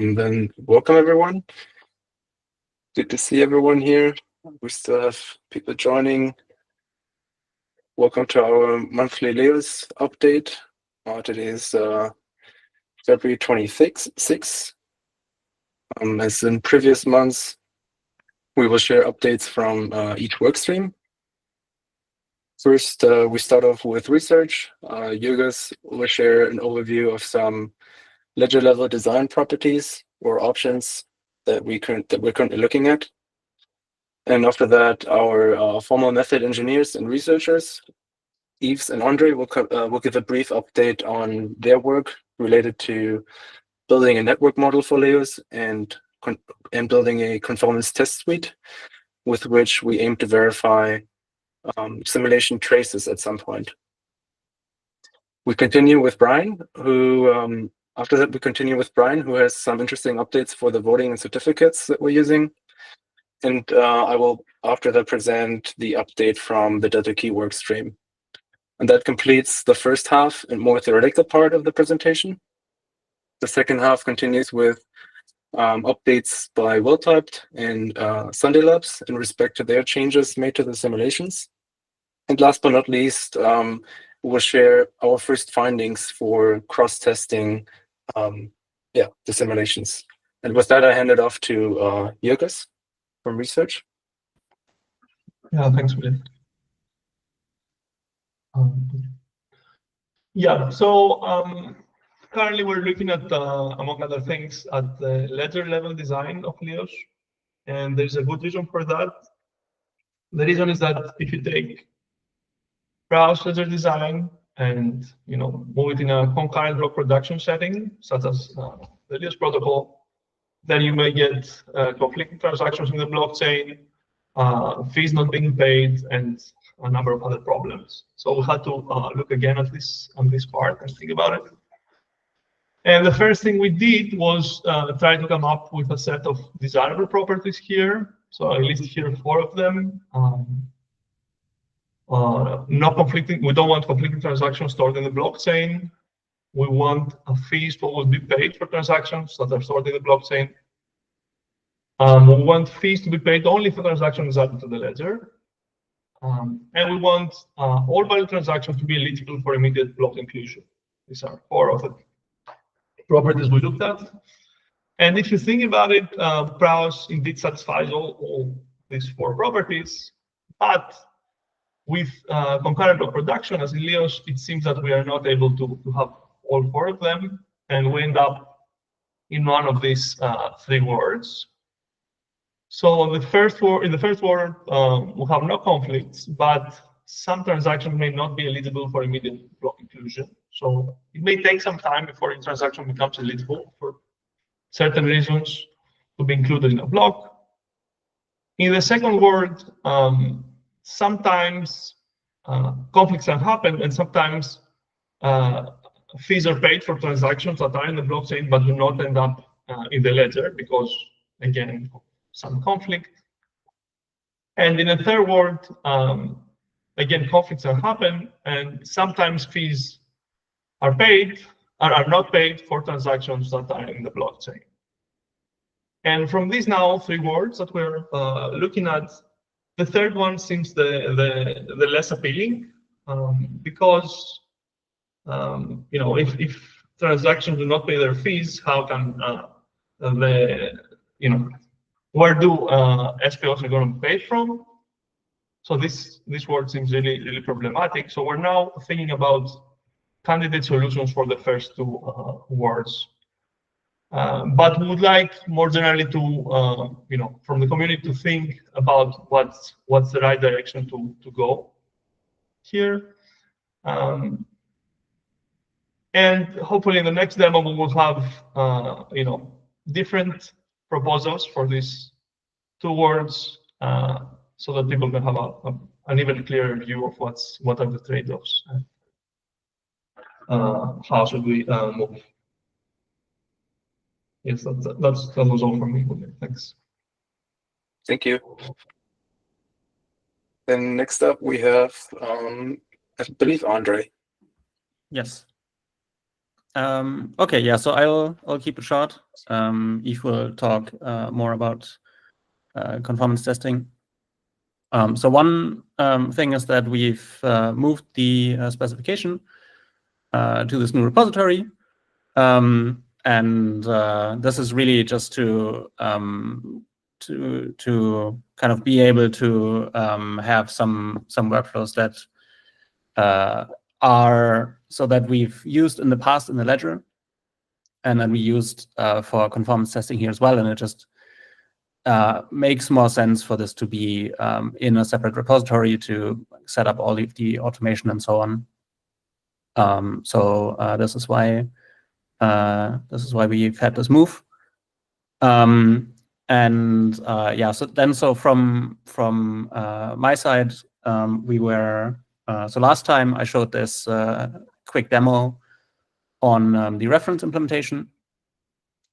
And then welcome everyone. Good to see everyone here. We still have people joining. Welcome to our monthly Leios update. Today is February 26th. As in previous months, we will share updates from each workstream. First, we start off with research. Jürgens will share an overview of some ledger level design properties or options that we're currently looking at. And after that, our formal method engineers and researchers, Yves and Andre, will give a brief update on their work related to building a network model for Leios and building a conformance test suite with which we aim to verify simulation traces at some point. We continue with Brian, who after that we continue with Brian, who has some interesting updates for the voting and certificates that we're using. And I will after that present the update from the Delta Key workstream. And that completes the first half and more theoretical part of the presentation. The second half continues with updates by Well-Typed and Sunday Labs in respect to their changes made to the simulations. And last but not least, we will share our first findings for cross-testing the simulations. And with that, I hand it off to Jürgens from research. Yeah, thanks, William. Currently we're looking at, among other things, at the ledger level design of Leios, and there's a good reason for that. The reason is that if you take browse ledger design and move it in a concurrent block production setting, such as the Leios protocol, then you may get conflicting transactions in the blockchain, fees not being paid, and a number of other problems. So we had to look again at this part and think about it. And the first thing we did was try to come up with a set of desirable properties here. So I listed here 4 of them. No conflicting. We don't want conflicting transactions stored in the blockchain. We want fees that will be paid for transactions that are stored in the blockchain. We want fees to be paid only for transactions added to the ledger. And we want all valid transactions to be eligible for immediate block inclusion. These are 4 of the properties we looked at. And if you think about it, browse indeed satisfies all these 4 properties, but with concurrent block production, as in Leios, it seems that we are not able to have all 4 of them, and we end up in one of these 3 words. So in the first word, we have no conflicts, but some transactions may not be eligible for immediate block inclusion. So it may take some time before a transaction becomes eligible for certain reasons to be included in a block. In the second word, sometimes conflicts can happen, and sometimes fees are paid for transactions that are in the blockchain but do not end up in the ledger because, again, some conflict. And in the third word, again, conflicts can happen, and sometimes fees are not paid for transactions that are in the blockchain. And from these now 3 words that we're looking at, the third one seems the less appealing because if transactions do not pay their fees, how can where do SPOs are going to be paid from? So this word seems really problematic. So we're now thinking about candidate solutions for the first 2 words. But we would like more generally to, from the community to think about what's the right direction to go here. And hopefully in the next demo we will have, different proposals for these 2 words, so that people can have an even clearer view of what are the trade-offs and how should we move. Yes, that was all from me. Thanks. Thank you. Then next up we have, I believe, Andre. Yes. Okay, yeah, so I'll keep it short. Yves will talk more about conformance testing. So one thing is that we've moved the specification to this new repository. And this is really just to kind of be able to have some workflows that are so that we've used in the past in the ledger, and then we used for conformance testing here as well. And it just makes more sense for this to be in a separate repository to set up all of the automation and so on. So this is why we've had this move. And yeah, so from my side, we were so last time I showed this quick demo on the reference implementation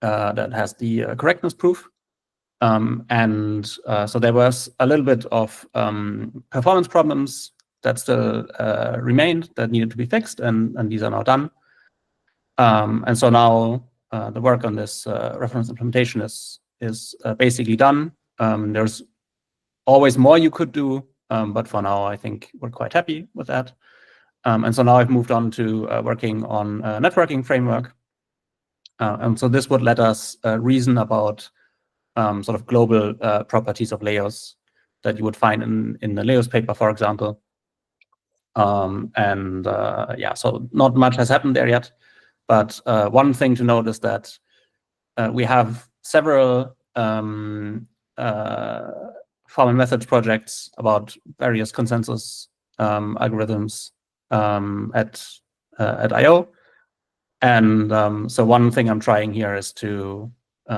that has the correctness proof. And so there was a little bit of performance problems that still remained that needed to be fixed, and these are now done. And so now the work on this reference implementation is basically done. There's always more you could do, but for now, I think we're quite happy with that. And so now I've moved on to working on a networking framework. And so this would let us reason about sort of global properties of Leios that you would find in the Leios paper, for example. And yeah, so not much has happened there yet. But one thing to note is that we have several formal methods projects about various consensus algorithms at I/O. And so one thing I'm trying here is to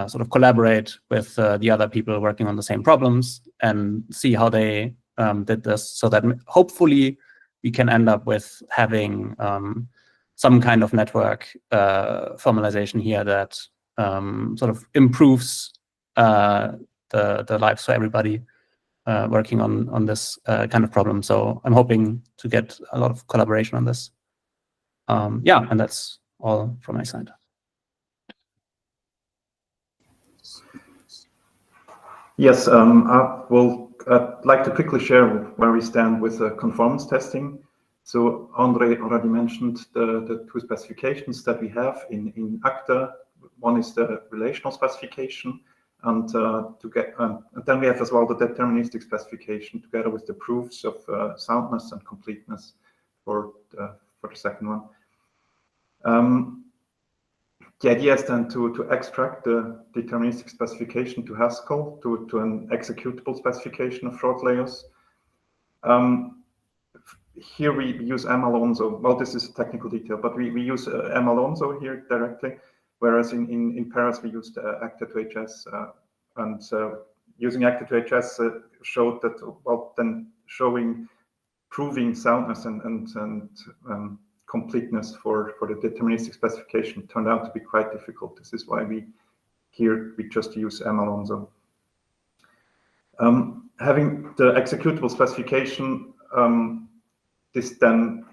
sort of collaborate with the other people working on the same problems and see how they did this, so that hopefully we can end up with having some kind of network formalization here that sort of improves the lives for everybody working on this kind of problem. So I'm hoping to get a lot of collaboration on this. Yeah, and that's all from my side. Yes, I will like to quickly share where we stand with conformance testing. So Andre already mentioned the two specifications that we have in ACTA. One is the relational specification, and then we have as well the deterministic specification together with the proofs of soundness and completeness for the second one. The idea is then to extract the deterministic specification to Haskell to an executable specification of short Leios. Here we use malonzo. Well, this is a technical detail, but we use malonzo here directly, whereas in Paris we used Acta2HS, and using Acta2HS showed that, well, then proving soundness and completeness for the deterministic specification turned out to be quite difficult. This is why we just use malonzo. Having the executable specification, this then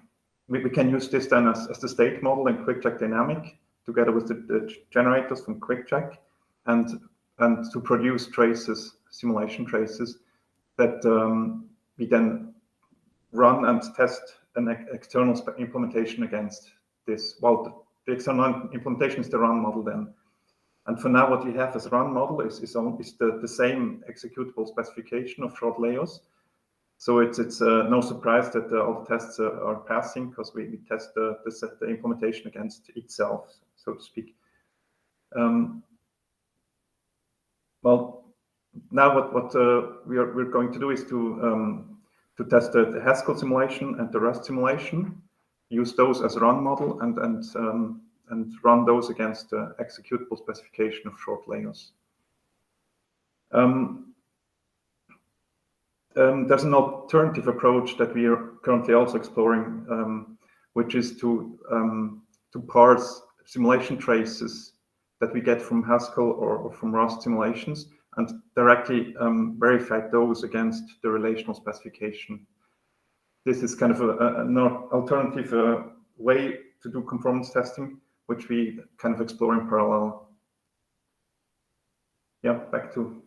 we can use this then as the state model in QuickCheck Dynamic together with the generators from QuickCheck, and to produce traces, simulation traces that we then run and test an external implementation against this. Well, the external implementation is the run model then. And for now, what we have as run model is the same executable specification of short Leios. So it's no surprise that all the tests are passing, because we test the implementation against itself, so to speak. Well, now what we're going to do is to test the Haskell simulation and the Rust simulation, use those as run model, and run those against the executable specification of short Leios. There's an alternative approach that we are currently also exploring, which is to parse simulation traces that we get from Haskell or from Rust simulations and directly verify those against the relational specification. This is kind of an alternative way to do conformance testing, which we kind of explore in parallel. Yeah, back to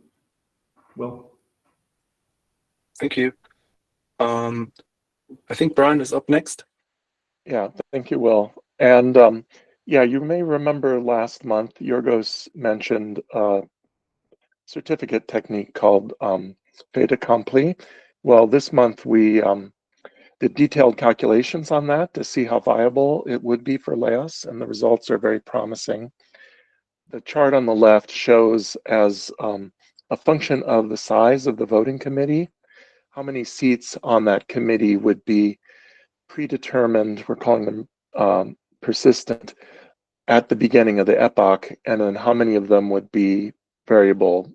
Will. Thank you. I think Brian is up next. Yeah, thank you, Will. And yeah, you may remember last month, Yorgos mentioned a certificate technique called fait accompli. Well, this month we did detailed calculations on that to see how viable it would be for Leios, and the results are very promising. The chart on the left shows as a function of the size of the voting committee, how many seats on that committee would be predetermined, we're calling them persistent, at the beginning of the epoch, and then how many of them would be variable,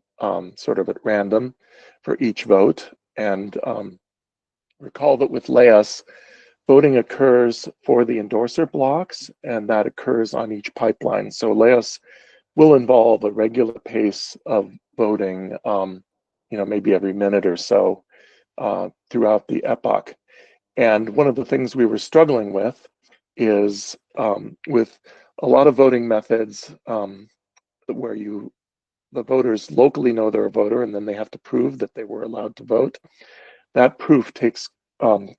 sort of at random for each vote. And recall that with Leios, voting occurs for the endorser blocks, and that occurs on each pipeline. So Leios will involve a regular pace of voting, maybe every minute or so throughout the epoch. And one of the things we were struggling with is with a lot of voting methods where the voters locally know they're a voter and then they have to prove that they were allowed to vote. That proof takes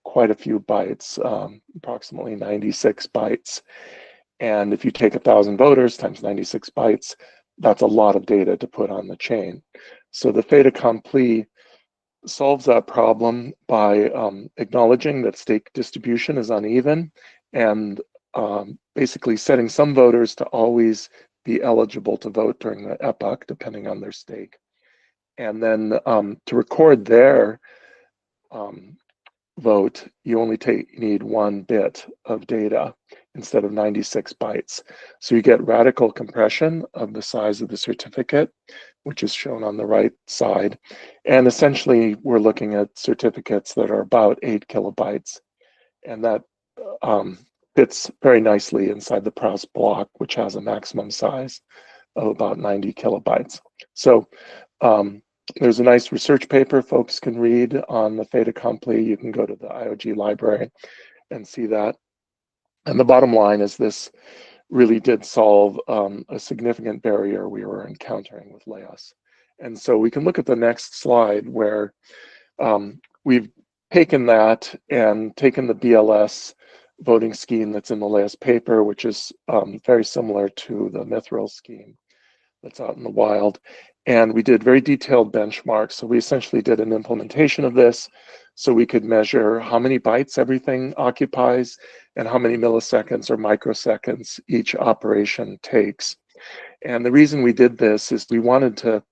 quite a few bytes, approximately 96 bytes. And if you take 1,000 voters times 96 bytes, that's a lot of data to put on the chain. So the fait accompli solves that problem by acknowledging that stake distribution is uneven and basically setting some voters to always be eligible to vote during the epoch, depending on their stake. And then to record their vote, you only need 1 bit of data instead of 96 bytes. So you get radical compression of the size of the certificate, which is shown on the right side. And essentially, we're looking at certificates that are about 8 kilobytes. And that fits very nicely inside the Proust block, which has a maximum size of about 90 kilobytes. So there's a nice research paper folks can read on the fait accompli. You can go to the IOG library and see that. And the bottom line is this really did solve a significant barrier we were encountering with Leios. And so we can look at the next slide where we've taken that and taken the BLS voting scheme that's in the Leios paper, which is very similar to the Mithril scheme that's out in the wild. And we did very detailed benchmarks. So we essentially did an implementation of this so we could measure how many bytes everything occupies and how many milliseconds or microseconds each operation takes. And the reason we did this is we wanted to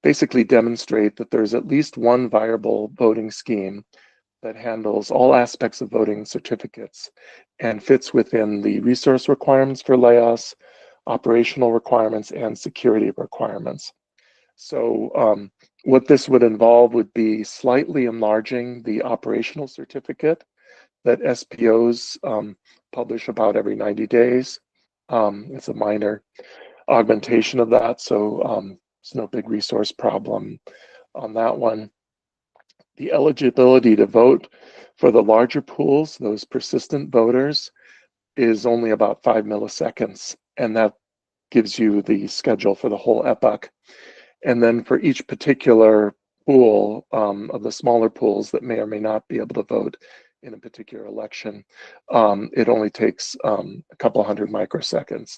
basically demonstrate that there's at least one viable voting scheme that handles all aspects of voting certificates and fits within the resource requirements for Leios, operational requirements, and security requirements. So what this would involve would be slightly enlarging the operational certificate that SPOs publish about every 90 days. It's a minor augmentation of that, so it's no big resource problem on that one. The eligibility to vote for the larger pools, those persistent voters, is only about 5 milliseconds, and that gives you the schedule for the whole epoch. And then for each particular pool of the smaller pools that may or may not be able to vote in a particular election, it only takes a couple hundred microseconds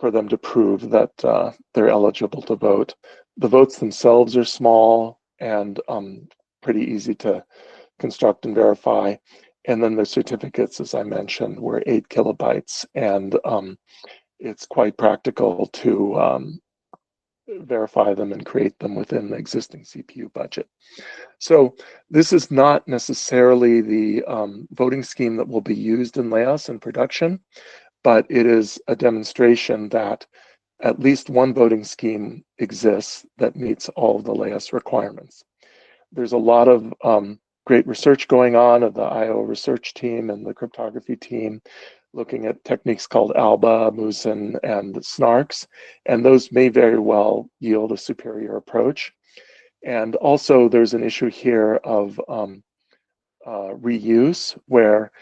for them to prove that they're eligible to vote. The votes themselves are small and pretty easy to construct and verify. And then the certificates, as I mentioned, were 8 kilobytes, and it's quite practical to verify them and create them within the existing CPU budget. So this is not necessarily the voting scheme that will be used in Leios in production, but it is a demonstration that at least one voting scheme exists that meets all of the Leios requirements. There's a lot of great research going on of the IO research team and the cryptography team, looking at techniques called ALBA, Musin, and SNARKs, and those may very well yield a superior approach. And also there's an issue here of reuse where,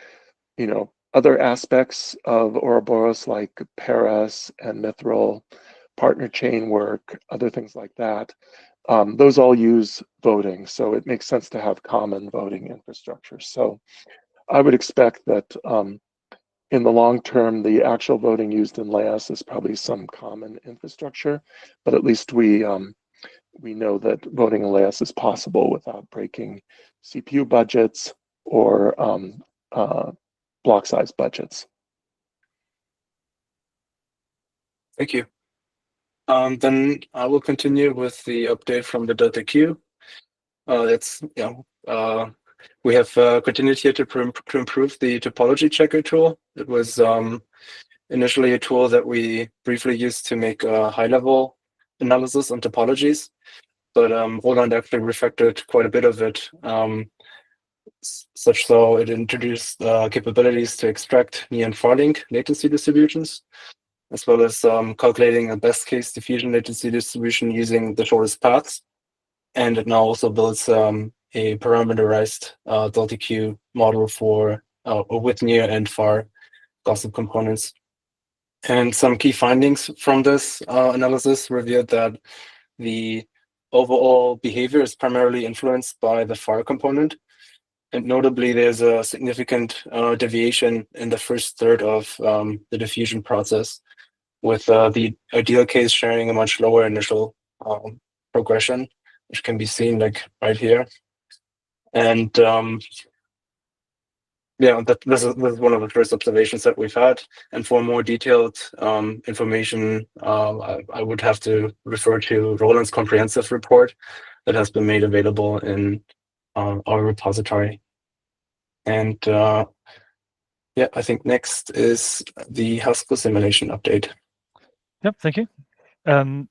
other aspects of Ouroboros, like Paris and Mithril, partner chain work, other things like that, those all use voting. So it makes sense to have common voting infrastructure. So I would expect that in the long term, the actual voting used in Leios is probably some common infrastructure, but at least we know that voting in Leios is possible without breaking CPU budgets or block size budgets. Thank you. Then I will continue with the update from the Delta Q. We have continued here to improve the topology checker tool. It was initially a tool that we briefly used to make high-level analysis on topologies, but Roland actually refactored quite a bit of it, such so it introduced capabilities to extract near and far link latency distributions, as well as calculating a best case diffusion latency distribution using the shortest paths. And it now also builds a parameterized Delta Q model for with near and far gossip components. And some key findings from this analysis revealed that the overall behavior is primarily influenced by the far component. And notably, there's a significant deviation in the first third of the diffusion process, with the ideal case sharing a much lower initial progression, which can be seen like right here. And yeah, this is one of the first observations that we've had. And for more detailed information, I would have to refer to Roland's comprehensive report that has been made available in our repository. And yeah, I think next is the Haskell simulation update. Yep, thank you.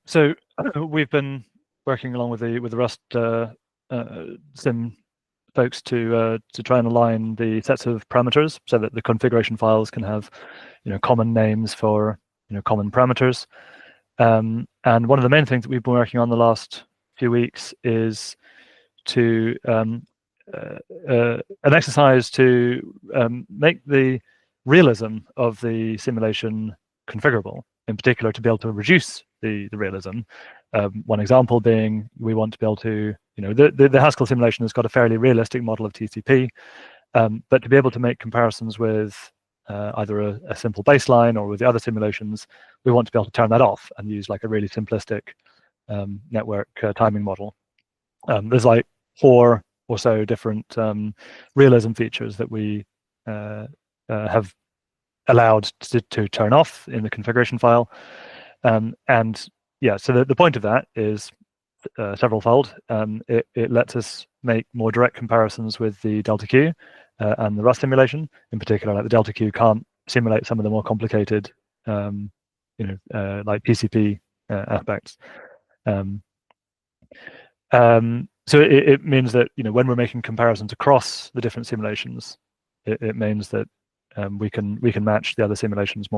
So we've been working along with the Rust sim folks to try and align the sets of parameters so that the configuration files can have common names for common parameters. And one of the main things that we've been working on the last few weeks is to an exercise to make the realism of the simulation configurable, in particular to be able to reduce the realism. One example being we want to be able to, the Haskell simulation has got a fairly realistic model of TCP, but to be able to make comparisons with either a simple baseline or with the other simulations, we want to be able to turn that off and use like a really simplistic network timing model. There's like 4 or so different realism features that we have allowed to turn off in the configuration file. And yeah, so the point of that is several-fold. It lets us make more direct comparisons with the Delta Q and the Rust simulation. In particular, like the Delta Q can't simulate some of the more complicated, like PCP aspects. So it means that when we're making comparisons across the different simulations, it means that we can match the other simulations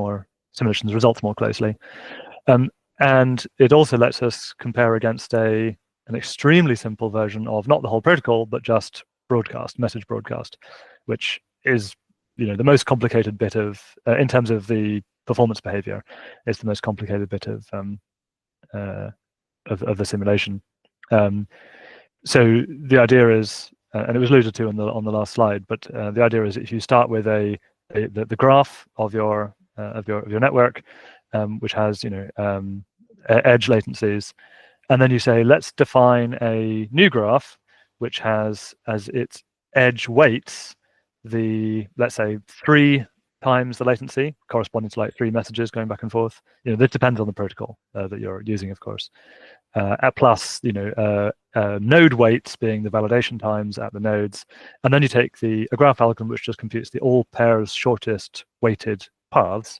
results more closely. And it also lets us compare against an extremely simple version of not the whole protocol, but just message broadcast, which is the most complicated bit of, in terms of the performance behavior, it's the most complicated bit of the simulation. So the idea is, and it was alluded to on the last slide, but the idea is if you start with the graph of your network, which has edge latencies, and then you say let's define a new graph which has as its edge weights let's say 3 times the latency, corresponding to like 3 messages going back and forth. This depends on the protocol that you're using, of course. At plus node weights being the validation times at the nodes, and then you take a graph algorithm which just computes the all pairs shortest weighted paths,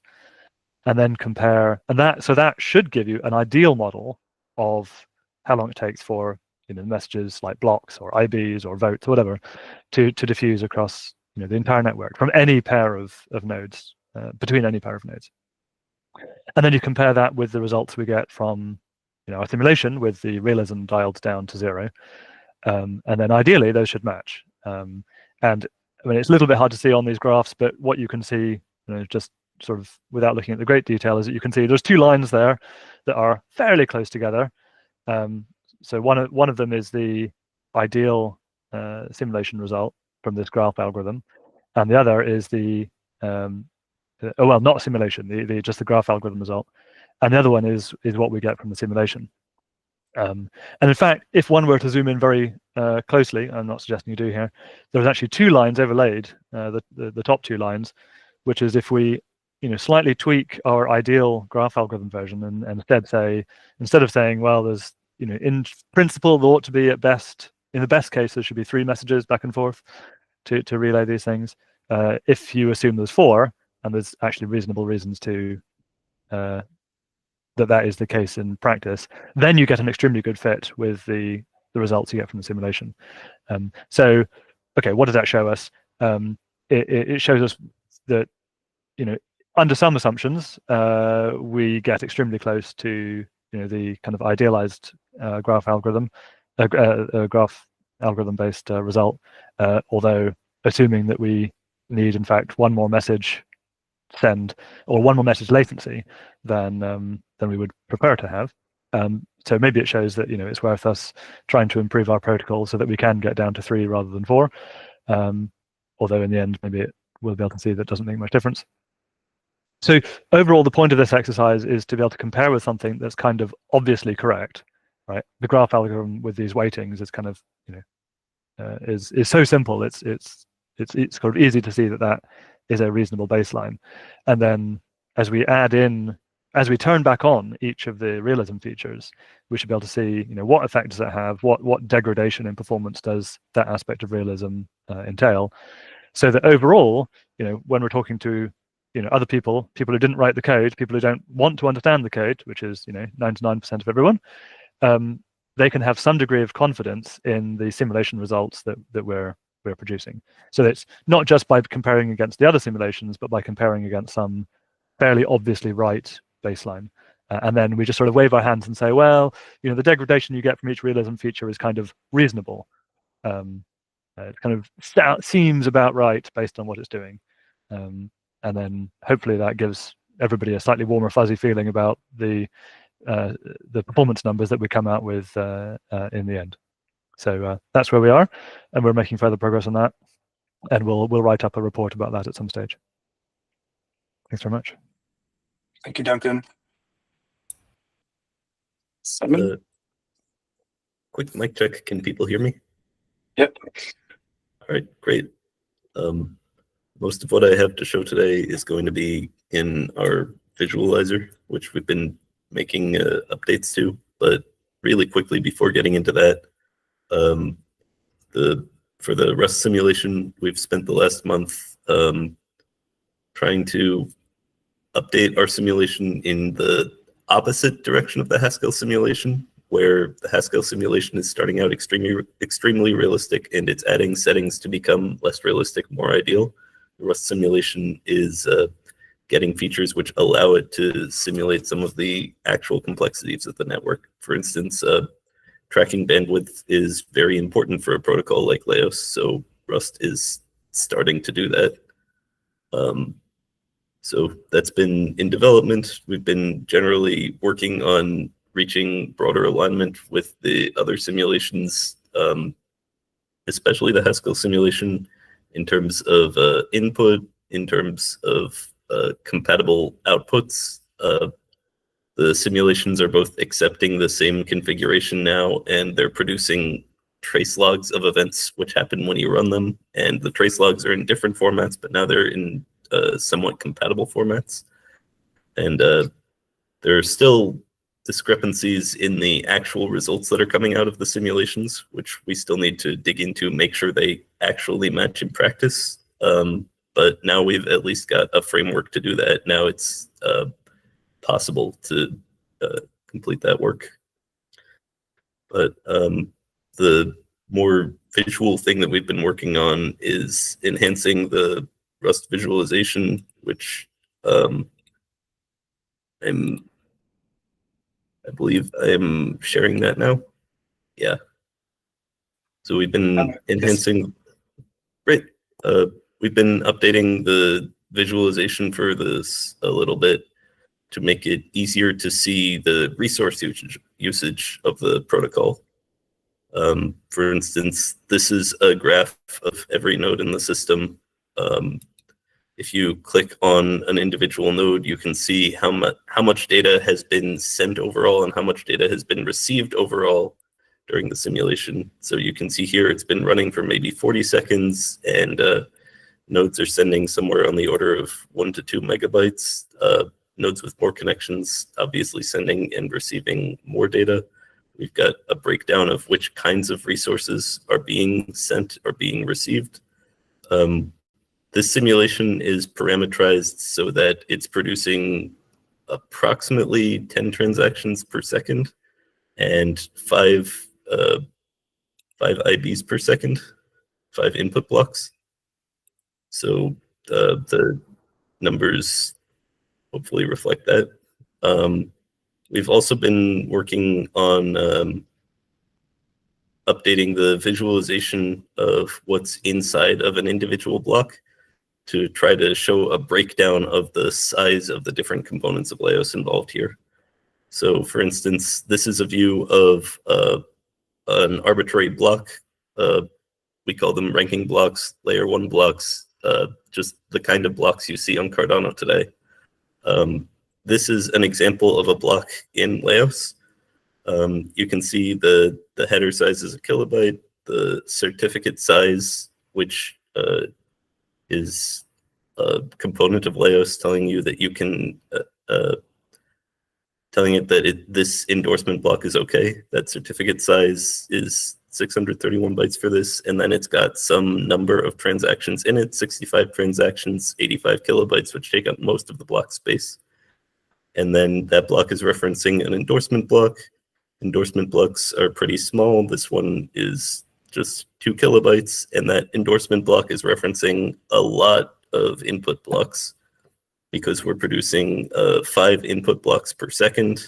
and then compare, and that should give you an ideal model of how long it takes for messages like blocks or IBs or votes or whatever to diffuse across the entire network from any pair of nodes, between any pair of nodes. And then you compare that with the results we get from our simulation with the realism dialed down to 0, and then ideally those should match. And I mean, it's a little bit hard to see on these graphs, but what you can see, just sort of without looking at the great detail, is that you can see there's two lines there that are fairly close together. So one of them is the ideal simulation result from this graph algorithm, and the other is the not simulation, just the graph algorithm result, and the other one is what we get from the simulation. And in fact, if one were to zoom in very closely, I'm not suggesting you do here, there's actually two lines overlaid, the top two lines, which is if we slightly tweak our ideal graph algorithm version and instead of saying, well, there's in principle there ought to be in the best case there should be 3 messages back and forth to relay these things. If you assume there's 4, and there's actually reasonable reasons to that is the case in practice, then you get an extremely good fit with the results you get from the simulation. So, okay, what does that show us? It shows us that under some assumptions we get extremely close to the kind of idealized graph algorithm based result, although assuming that we need in fact one more message send or one more message latency than we would prefer to have. So maybe it shows that it's worth us trying to improve our protocol so that we can get down to 3 rather than 4. Although in the end, maybe we'll be able to see that doesn't make much difference. So overall, the point of this exercise is to be able to compare with something that's kind of obviously correct, right? The graph algorithm with these weightings is kind of is so simple. It's kind of easy to see that is a reasonable baseline, and then as we turn back on each of the realism features, we should be able to see what effect does it have, what degradation in performance does that aspect of realism entail, so that overall when we're talking to other people who didn't write the code, people who don't want to understand the code, which is 99% of everyone, they can have some degree of confidence in the simulation results that we're producing. So it's not just by comparing against the other simulations, but by comparing against some fairly obviously right baseline. And then we just sort of wave our hands and say, well, the degradation you get from each realism feature is kind of reasonable. It kind of seems about right based on what it's doing. And then hopefully that gives everybody a slightly warmer, fuzzy feeling about the performance numbers that we come out with in the end. So that's where we are, and we're making further progress on that, and we'll write up a report about that at some stage. Thanks very much. Thank you, Duncan. Simon? Quick mic check. Can people hear me? Yep. All right, great. Most of what I have to show today is going to be in our visualizer, which we've been making updates to. But really quickly, before getting into that, for the Rust simulation, we've spent the last month trying to update our simulation in the opposite direction of the Haskell simulation, where the Haskell simulation is starting out extremely realistic, and it's adding settings to become less realistic, more ideal. The Rust simulation is getting features which allow it to simulate some of the actual complexities of the network. For instance, tracking bandwidth is very important for a protocol like Leios, so Rust is starting to do that. So that's been in development. We've been generally working on reaching broader alignment with the other simulations, especially the Haskell simulation, in terms of input, in terms of compatible outputs. The simulations are both accepting the same configuration now, and they're producing trace logs of events which happen when you run them. And the trace logs are in different formats, but now they're in somewhat compatible formats. And there are still discrepancies in the actual results that are coming out of the simulations, which we still need to dig into, make sure they actually match in practice. But now we've at least got a framework to do that. Now it's possible to complete that work. But the more visual thing that we've been working on is enhancing the Rust visualization, which I believe I am sharing that now. Yeah. So we've been enhancing. Great. we've been updating the visualization for this a little bit to make it easier to see the resource usage of the protocol. For instance, this is a graph of every node in the system. If you click on an individual node, you can see how much data has been sent overall and how much data has been received overall during the simulation. So you can see here it's been running for maybe 40 seconds, and nodes are sending somewhere on the order of 1 to 2 megabytes. Nodes with more connections obviously sending and receiving more data. We've got a breakdown of which kinds of resources are being sent or being received. This simulation is parameterized so that it's producing approximately 10 transactions per second and 5 IBs per second, 5 input blocks. So the numbers hopefully reflect that. We've also been working on updating the visualization of what's inside of an individual block to try to show a breakdown of the size of the different components of Leios involved here. So for instance, this is a view of an arbitrary block. We call them ranking blocks, layer 1 blocks, just the kind of blocks you see on Cardano today. This is an example of a block in Leios. You can see the header size is a kilobyte, the certificate size, which is a component of Leios telling you that you can, telling it that this endorsement block is okay. That certificate size is 631 bytes for this, and then it's got some number of transactions in it, 65 transactions, 85 kilobytes, which take up most of the block space. And then that block is referencing an endorsement block. Endorsement blocks are pretty small. This one is just 2 kilobytes, and that endorsement block is referencing a lot of input blocks because we're producing 5 input blocks per second.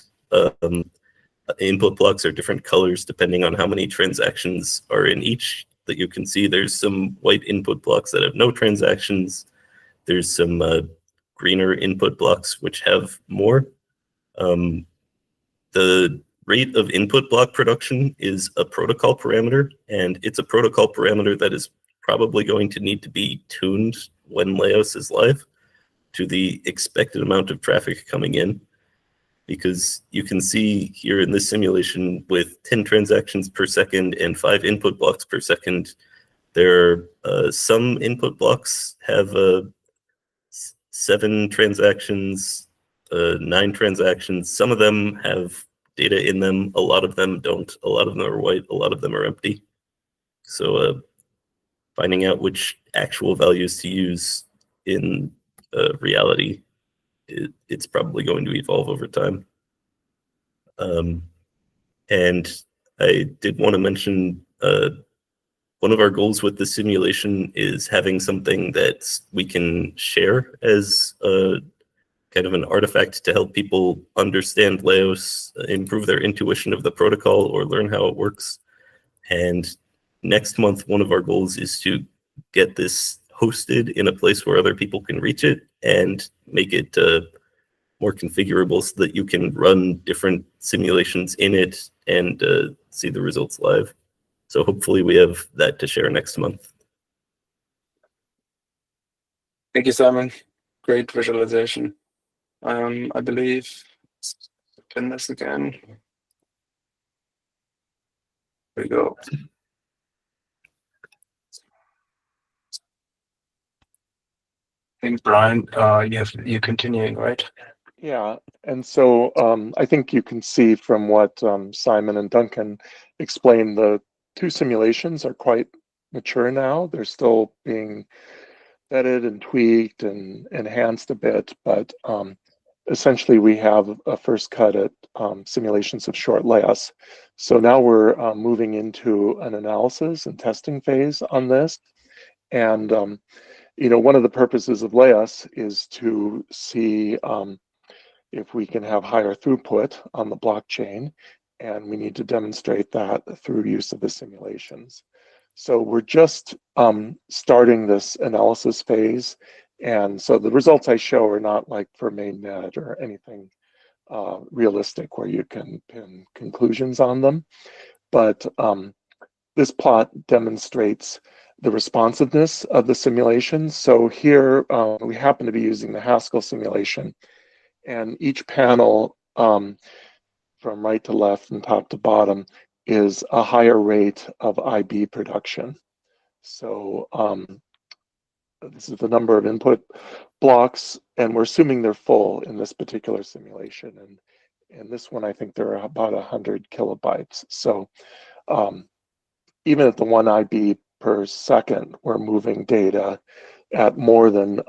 Input blocks are different colors depending on how many transactions are in each. That you can see there's some white input blocks that have no transactions. There's some greener input blocks which have more. The rate of input block production is a protocol parameter, and it's a protocol parameter that is probably going to need to be tuned when Leios is live to the expected amount of traffic coming in. Because you can see here in this simulation with 10 transactions per second and 5 input blocks per second, there are some input blocks have 7 transactions, 9 transactions. Some of them have data in them. A lot of them don't. A lot of them are white. A lot of them are empty. So finding out which actual values to use in reality, it's probably going to evolve over time. And I did want to mention one of our goals with the simulation is having something that we can share as a kind of an artifact to help people understand Leios, improve their intuition of the protocol, or learn how it works. And next month, one of our goals is to get this hosted in a place where other people can reach it and make it more configurable so that you can run different simulations in it and see the results live. So hopefully we have that to share next month. Thank you, Simon. Great visualization. I believe, spin this again. There we go. I think, Brian, you're continuing, right? Yeah, and so I think you can see from what Simon and Duncan explained, the 2 simulations are quite mature now. They're still being vetted and tweaked and enhanced a bit, but essentially we have a first cut at simulations of short Leios. So now we're moving into an analysis and testing phase on this. And you know, one of the purposes of Leios is to see if we can have higher throughput on the blockchain, and we need to demonstrate that through use of the simulations. So we're just starting this analysis phase. And so the results I show are not like for mainnet or anything realistic where you can pin conclusions on them. But this plot demonstrates the responsiveness of the simulation. So here we happen to be using the Haskell simulation, and each panel from right to left and top to bottom is a higher rate of IB production. So this is the number of input blocks, and we're assuming they're full in this particular simulation. And in this one, I think there are about 100 kilobytes. So even at the 1 IB per second, we're moving data at more than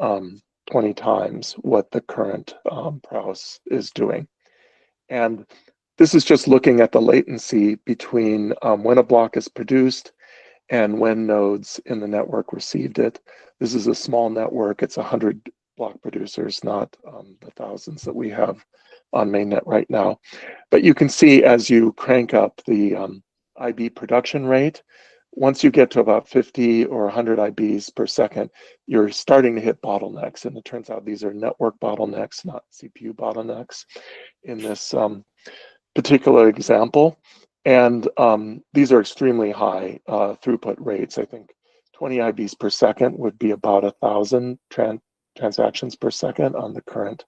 20 times what the current browse is doing. And this is just looking at the latency between when a block is produced and when nodes in the network received it. This is a small network. It's 100 block producers, not the thousands that we have on mainnet right now. But you can see as you crank up the IB production rate, once you get to about 50 or 100 IBs per second, you're starting to hit bottlenecks. And it turns out these are network bottlenecks, not CPU bottlenecks in this particular example. And these are extremely high throughput rates. I think 20 IBs per second would be about 1,000 transactions per second on the current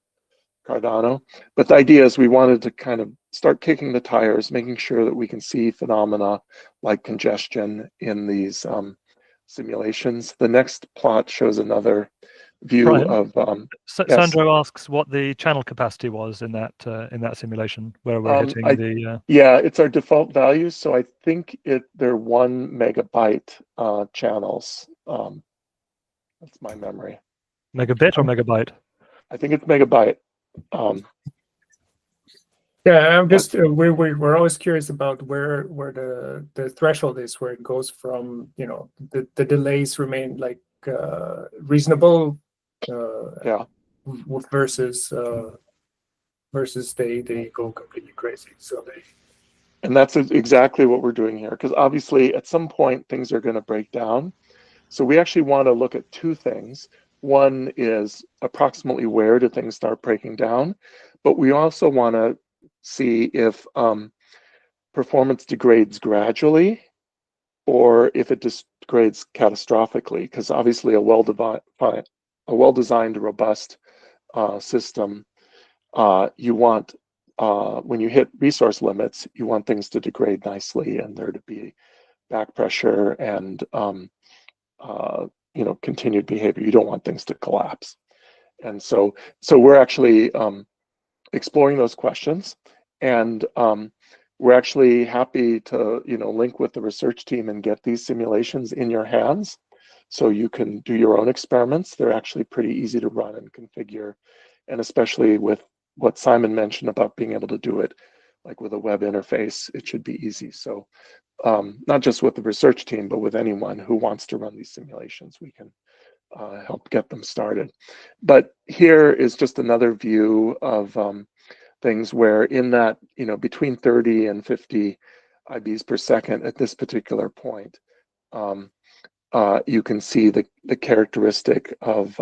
Cardano. But the idea is we wanted to kind of start kicking the tires, making sure that we can see phenomena like congestion in these simulations. The next plot shows another view Brian, of yes. Sandro asks what the channel capacity was in that simulation where we're hitting the yeah, it's our default values. So I think they're 1 megabyte channels. That's my memory. megabit or megabyte? I think it's megabyte. Yeah, I'm just we're always curious about where the threshold is, where it goes from, you know, the delays remain like reasonable yeah, versus they go completely crazy. So and that's exactly what we're doing here, because obviously at some point things are going to break down. So we actually want to look at 2 things. One is approximately where do things start breaking down, but we also want to see if performance degrades gradually or if it degrades catastrophically, because obviously a well-designed, robust system, you want, when you hit resource limits, you want things to degrade nicely and there to be back pressure and you know, continued behavior. You don't want things to collapse. And so we're actually exploring those questions, and we're actually happy to, you know, link with the research team and get these simulations in your hands so you can do your own experiments. They're actually pretty easy to run and configure, and especially with what Simon mentioned about being able to do it like with a web interface, it should be easy. So not just with the research team, but with anyone who wants to run these simulations, we can help get them started. But here is just another view of things where in that, you know, between 30 and 50 IBs per second at this particular point, you can see the characteristic of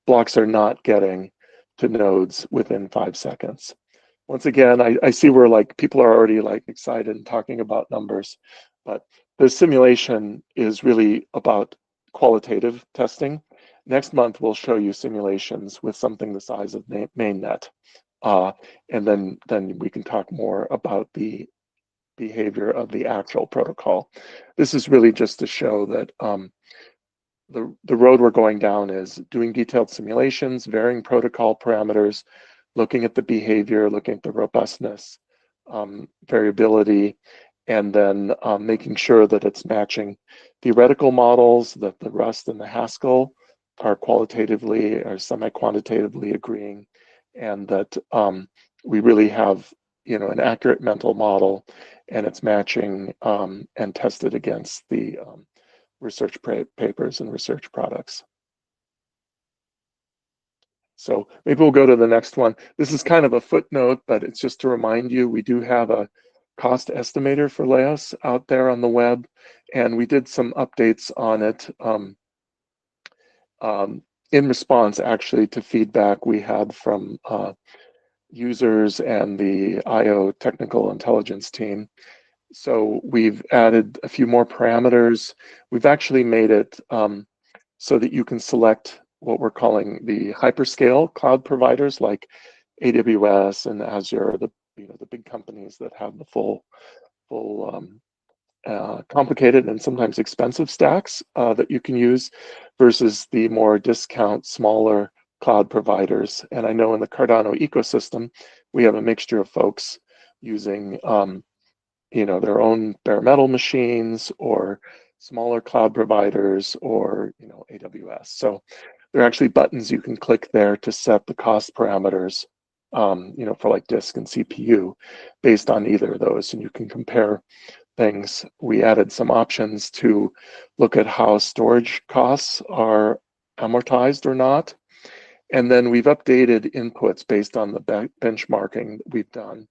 blocks are not getting to nodes within 5 seconds. Once again, I see where like people are already like excited and talking about numbers, but the simulation is really about qualitative testing. Next month, we'll show you simulations with something the size of mainnet. And then we can talk more about the behavior of the actual protocol. This is really just to show that the road we're going down is doing detailed simulations, varying protocol parameters, looking at the behavior, looking at the robustness, variability, and then making sure that it's matching theoretical models, that the Rust and the Haskell are qualitatively or semi-quantitatively agreeing, and that we really have, you know, an accurate mental model, and it's matching and tested against the research papers and research products. So maybe we'll go to the next one. This is kind of a footnote, but it's just to remind you, we do have a cost estimator for Leios out there on the web, and we did some updates on it in response actually to feedback we had from users and the IO technical intelligence team. So we've added a few more parameters. We've actually made it so that you can select what we're calling the hyperscale cloud providers like AWS and Azure, the big companies that have the full complicated and sometimes expensive stacks that you can use, versus the more discount, smaller cloud providers. And I know in the Cardano ecosystem, we have a mixture of folks using their own bare metal machines or smaller cloud providers or AWS. So there are actually buttons you can click there to set the cost parameters for like disk and CPU based on either of those, and you can compare things. We added some options to look at how storage costs are amortized or not. And then we've updated inputs based on the benchmarking that we've done.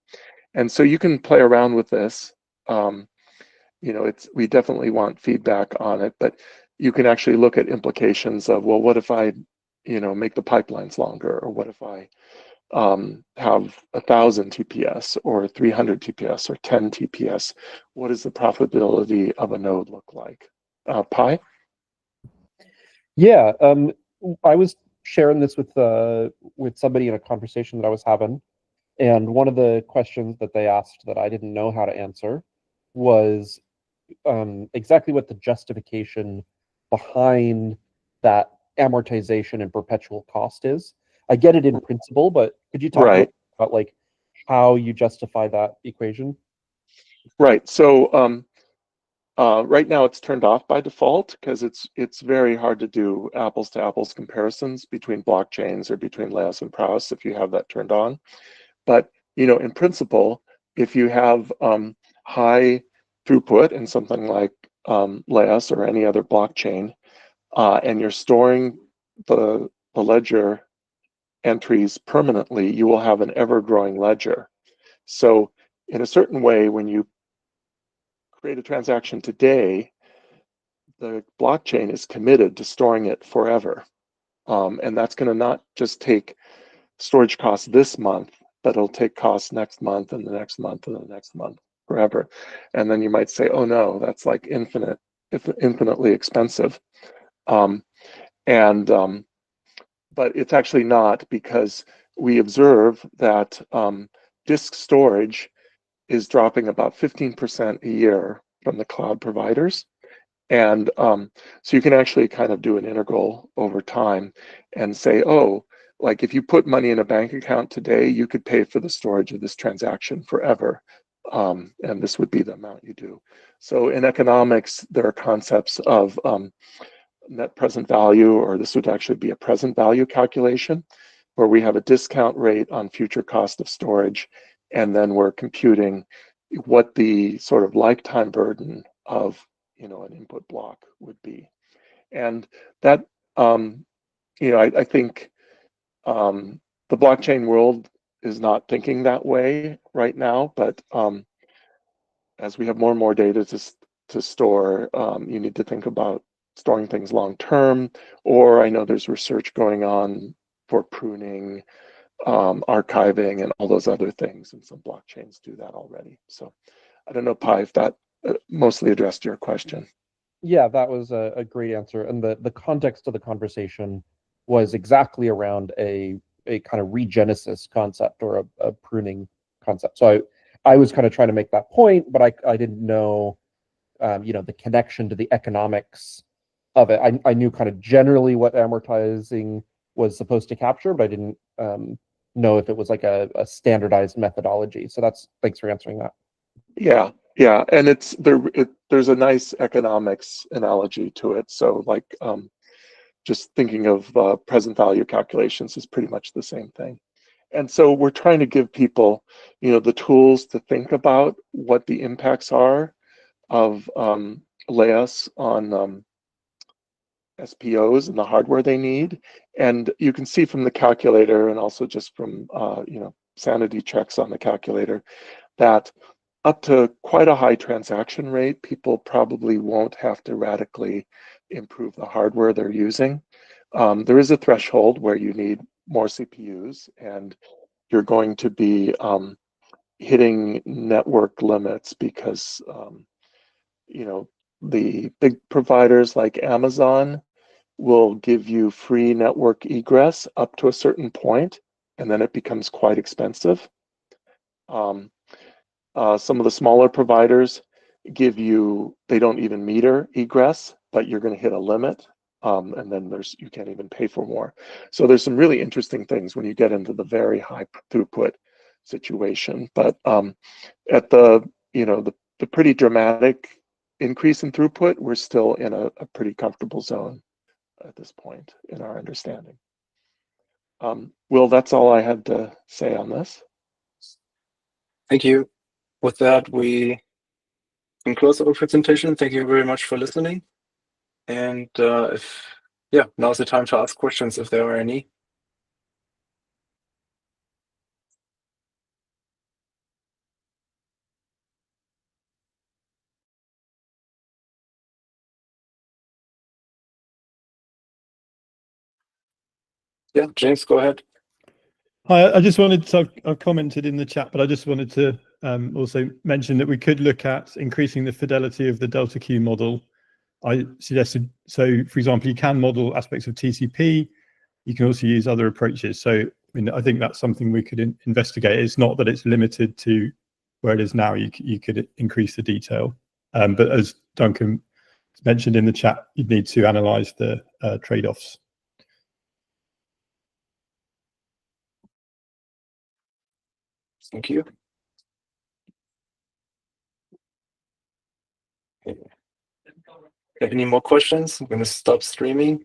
And so you can play around with this. We definitely want feedback on it, but you can actually look at implications of, well, what if I, make the pipelines longer, or what if I have 1,000 TPS or 300 TPS or 10 TPS? What does the profitability of a node look like? Pi? Yeah, I was sharing this with somebody in a conversation that I was having, and one of the questions that they asked that I didn't know how to answer was exactly what the justification behind that amortization and perpetual cost is. I get it in principle, but could you talk about like how you justify that equation? Right. So right now it's turned off by default because it's very hard to do apples to apples comparisons between blockchains or between Leios and Praus if you have that turned on. But in principle, if you have high throughput in something like Leios or any other blockchain, and you're storing the ledger entries permanently, you will have an ever-growing ledger. So in a certain way, when you create a transaction today, the blockchain is committed to storing it forever. And that's going to not just take storage costs this month, but it'll take costs next month and the next month and the next month, forever. And then you might say, oh no, that's like infinitely expensive. But it's actually not, because we observe that disk storage is dropping about 15% a year from the cloud providers. And so you can actually kind of do an integral over time and say, oh, like if you put money in a bank account today, you could pay for the storage of this transaction forever. And this would be the amount you do. So in economics, there are concepts of net present value, or this would actually be a present value calculation, where we have a discount rate on future cost of storage, and then we're computing what the sort of lifetime burden of an input block would be. And that I think the blockchain world is not thinking that way right now, but as we have more and more data to store, you need to think about storing things long term, or I know there's research going on for pruning, archiving, and all those other things, and some blockchains do that already. So I don't know, Pi, if that mostly addressed your question. Yeah, that was a great answer. And the context of the conversation was exactly around a kind of regenesis concept, or a pruning concept. So I was kind of trying to make that point, but I didn't know, the connection to the economics of it. I knew kind of generally what amortizing was supposed to capture, but I didn't know if it was like a standardized methodology. So thanks for answering that. Yeah, and there's a nice economics analogy to it. So like just thinking of present value calculations is pretty much the same thing. And so we're trying to give people, the tools to think about what the impacts are of Leios on SPOs and the hardware they need. And you can see from the calculator, and also just from sanity checks on the calculator, that up to quite a high transaction rate, people probably won't have to radically improve the hardware they're using. There is a threshold where you need more CPUs, and you're going to be hitting network limits because the big providers like Amazon will give you free network egress up to a certain point, and then it becomes quite expensive. Some of the smaller providers they don't even meter egress, but you're going to hit a limit, and then you can't even pay for more. So there's some really interesting things when you get into the very high throughput situation. But at the pretty dramatic increase in throughput, we're still in a pretty comfortable zone at this point in our understanding. Will, that's all I had to say on this. Thank you. With that, we can close our presentation. Thank you very much for listening. And now's the time to ask questions if there are any. Yeah, James, go ahead. Hi, I just wanted to, I've commented in the chat, but I just wanted to also mention that we could look at increasing the fidelity of the Delta Q model. I suggested, so for example, you can model aspects of TCP. You can also use other approaches. So I think that's something we could investigate. It's not that it's limited to where it is now. You could increase the detail. But as Duncan mentioned in the chat, you'd need to analyze the trade-offs. Thank you. Any more questions? I'm going to stop streaming.